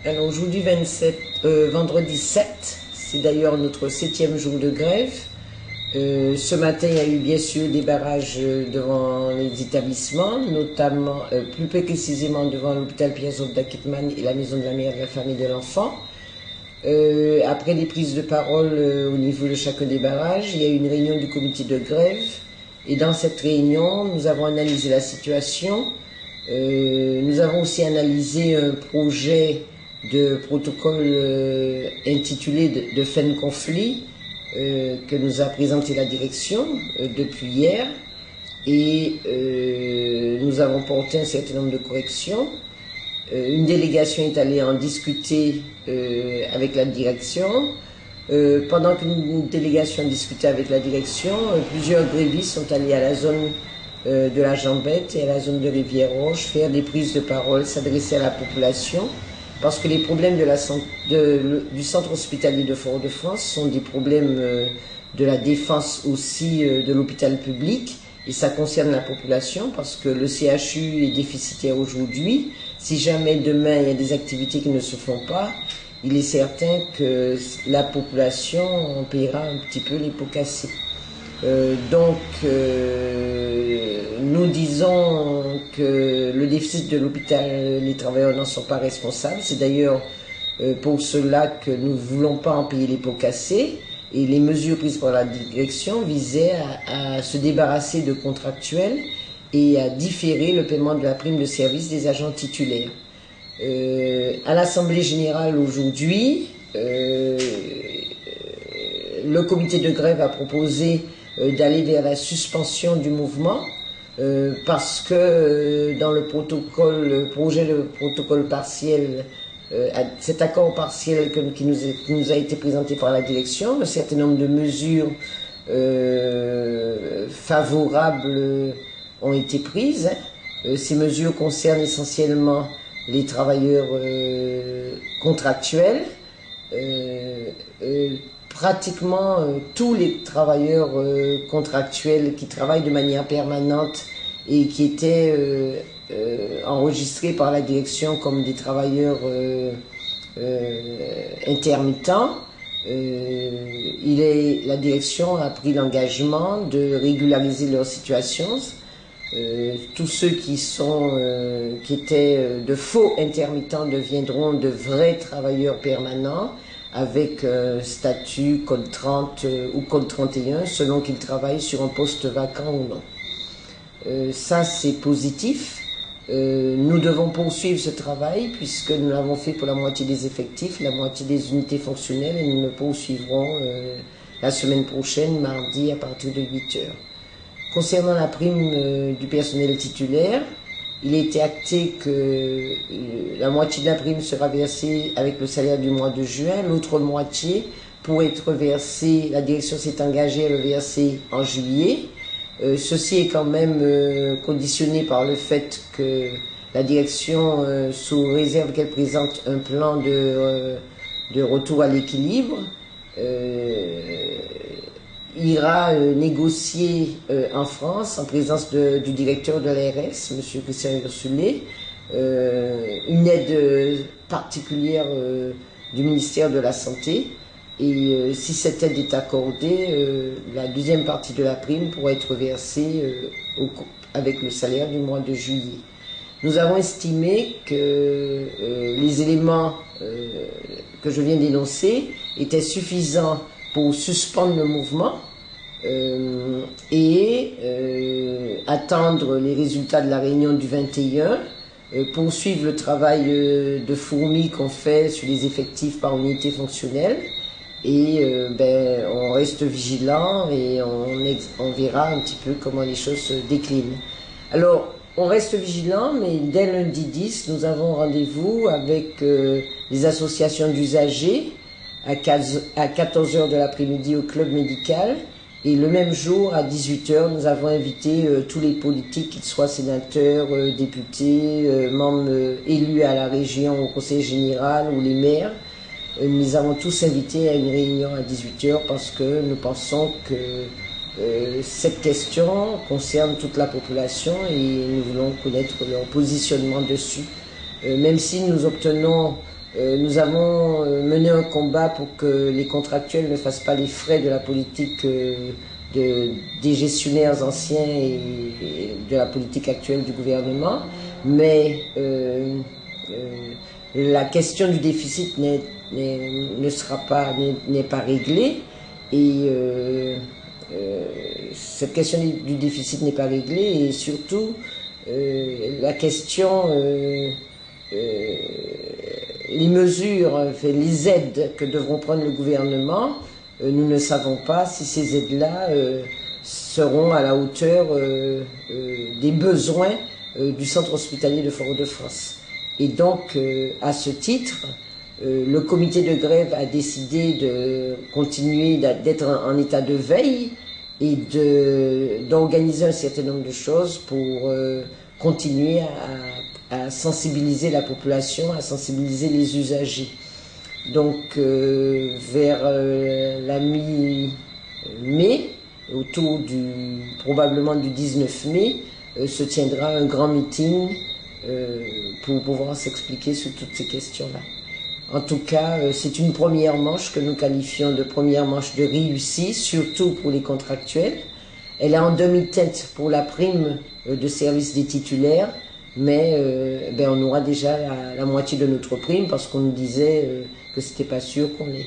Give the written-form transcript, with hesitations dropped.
Alors aujourd'hui vendredi 7, c'est d'ailleurs notre 7e jour de grève. Ce matin, il y a eu bien sûr des barrages devant les établissements, notamment, plus précisément devant l'hôpital Pierre-Zolf d'Akitman et la maison de la mère, de la femme et de l'enfant. Après les prises de parole au niveau de chacun des barrages, il y a eu une réunion du comité de grève. Et dans cette réunion, nous avons analysé la situation. Nous avons aussi analysé un projet de protocole intitulé de fin de conflit que nous a présenté la direction depuis hier. Et nous avons porté un certain nombre de corrections. Une délégation est allée en discuter avec la direction. Pendant qu'une délégation discutait avec la direction, plusieurs grévistes sont allés à la zone de la Jambette et à la zone de Rivière-Roche faire des prises de parole, s'adresser à la population, parce que les problèmes du centre hospitalier de Fort-de-France sont des problèmes de la défense aussi de l'hôpital public, et ça concerne la population parce que le CHU est déficitaire aujourd'hui. Si jamais demain il y a des activités qui ne se font pas, il est certain que la population en paiera un petit peu les pots cassés. Nous disons que le déficit de l'hôpital, les travailleurs n'en sont pas responsables. C'est d'ailleurs pour cela que nous ne voulons pas en payer les pots cassés. Et les mesures prises par la direction visaient à se débarrasser de contractuels et à différer le paiement de la prime de service des agents titulaires. À l'Assemblée générale aujourd'hui, le comité de grève a proposé d'aller vers la suspension du mouvement parce que dans le projet de protocole partiel, cet accord partiel qui nous a été présenté par la direction, un certain nombre de mesures favorables ont été prises. Ces mesures concernent essentiellement les travailleurs contractuels. Pratiquement tous les travailleurs contractuels qui travaillent de manière permanente et qui étaient enregistrés par la direction comme des travailleurs intermittents, la direction a pris l'engagement de régulariser leur situation. Tous ceux qui étaient de faux intermittents deviendront de vrais travailleurs permanents avec statut code 30 ou code 31 selon qu'ils travaillent sur un poste vacant ou non. Ça c'est positif. Nous devons poursuivre ce travail puisque nous l'avons fait pour la moitié des effectifs, la moitié des unités fonctionnelles, et nous le poursuivrons la semaine prochaine, mardi, à partir de 8 heures. Concernant la prime du personnel titulaire, il a été acté que la moitié de la prime sera versée avec le salaire du mois de juin, l'autre moitié pourrait être versée, la direction s'est engagée à le verser en juillet. Ceci est quand même conditionné par le fait que la direction, sous réserve qu'elle présente un plan de retour à l'équilibre, ira négocier en France, en présence du directeur de l'ARS, M. Christian Ursulé, une aide particulière du ministère de la Santé. Et si cette aide est accordée, la deuxième partie de la prime pourra être versée avec le salaire du mois de juillet. Nous avons estimé que les éléments que je viens d'énoncer étaient suffisants pour suspendre le mouvement et attendre les résultats de la réunion du 21, poursuivre le travail de fourmi qu'on fait sur les effectifs par unité fonctionnelle. Et on reste vigilant et on verra un petit peu comment les choses se déclinent. Alors, on reste vigilant, mais dès lundi 10, nous avons rendez-vous avec les associations d'usagers à 14 h de l'après-midi au club médical. Et le même jour, à 18 h, nous avons invité tous les politiques, qu'ils soient sénateurs, députés, membres élus à la région, au conseil général ou les maires. Nous les avons tous invités à une réunion à 18 h parce que nous pensons que cette question concerne toute la population et nous voulons connaître leur positionnement dessus. Même si nous obtenons nous avons mené un combat pour que les contractuels ne fassent pas les frais de la politique des gestionnaires anciens et de la politique actuelle du gouvernement, mais la question du déficit n'est pas réglée, et cette question du déficit n'est pas réglée, et surtout la question, les mesures, les aides que devront prendre le gouvernement, nous ne savons pas si ces aides-là seront à la hauteur des besoins du centre hospitalier de Fort-de-France. Et donc, à ce titre, le comité de grève a décidé de continuer d'être en état de veille et d'organiser un certain nombre de choses pour continuer à sensibiliser la population, à sensibiliser les usagers. Donc, vers la mi-mai, autour probablement du 19 mai, se tiendra un grand meeting pour pouvoir s'expliquer sur toutes ces questions-là. En tout cas, c'est une première manche que nous qualifions de première manche de réussie, surtout pour les contractuels. Elle est en demi-teinte pour la prime de service des titulaires, mais on aura déjà la moitié de notre prime, parce qu'on nous disait que c'était pas sûr qu'on l'ait.